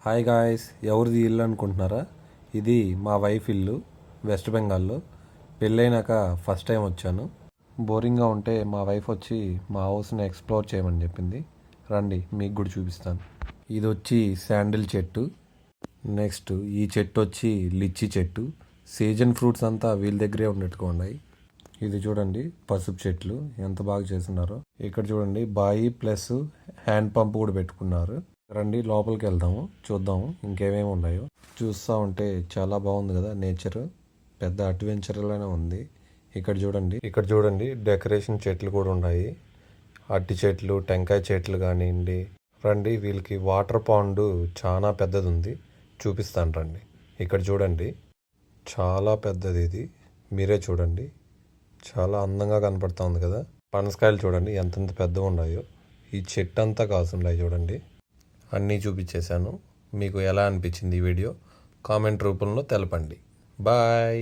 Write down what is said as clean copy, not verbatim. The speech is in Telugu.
హాయ్ గాయ్స్, ఎవరిది ఇల్లు అనుకుంటున్నారా? ఇది మా వైఫ్ ఇల్లు, వెస్ట్ బెంగాల్లో. పెళ్ళైనాక ఫస్ట్ టైం వచ్చాను. బోరింగ్గా ఉంటే మా వైఫ్ వచ్చి మా హౌస్ని ఎక్స్ప్లోర్ చేయమని చెప్పింది. రండి, మీకు కూడా చూపిస్తాను. ఇది వచ్చి శాండిల్ చెట్టు. నెక్స్ట్ ఈ చెట్టు వచ్చి లిచ్చి చెట్టు. సీజన్ ఫ్రూట్స్ అంతా వీళ్ళ దగ్గరే ఉన్నట్టుగా ఉన్నాయి. ఇది చూడండి, పసుపు చెట్లు ఎంత బాగా చేస్తున్నారో. ఇక్కడ చూడండి, బాయి ప్లస్ హ్యాండ్ పంప్ కూడా పెట్టుకున్నారు. రండి లోపలికి వెళ్దాము, చూద్దాము ఇంకేమేమి ఉన్నాయో. చూస్తూ ఉంటే చాలా బాగుంది కదా నేచర్, పెద్ద అడ్వెంచర్లానే ఉంది. ఇక్కడ చూడండి డెకరేషన్ చెట్లు కూడా ఉన్నాయి. అరటి చెట్లు, టెంకాయ చెట్లు కానివ్వండి. రండి, వీళ్ళకి వాటర్ పాండ్ చాలా పెద్దది ఉంది, చూపిస్తాను రండి. ఇక్కడ చూడండి, చాలా పెద్దది ఇది, మీరే చూడండి. చాలా అందంగా కనపడుతూ ఉంది కదా. పనసకాయలు చూడండి ఎంతెంత పెద్దగా ఉన్నాయో. ఈ చెట్టు అంతా కాసున్నాయి చూడండి. అన్నీ చూపించేశాను. మీకు ఎలా అనిపించింది ఈ వీడియో కామెంట్ రూపంలో తెలపండి. బాయ్.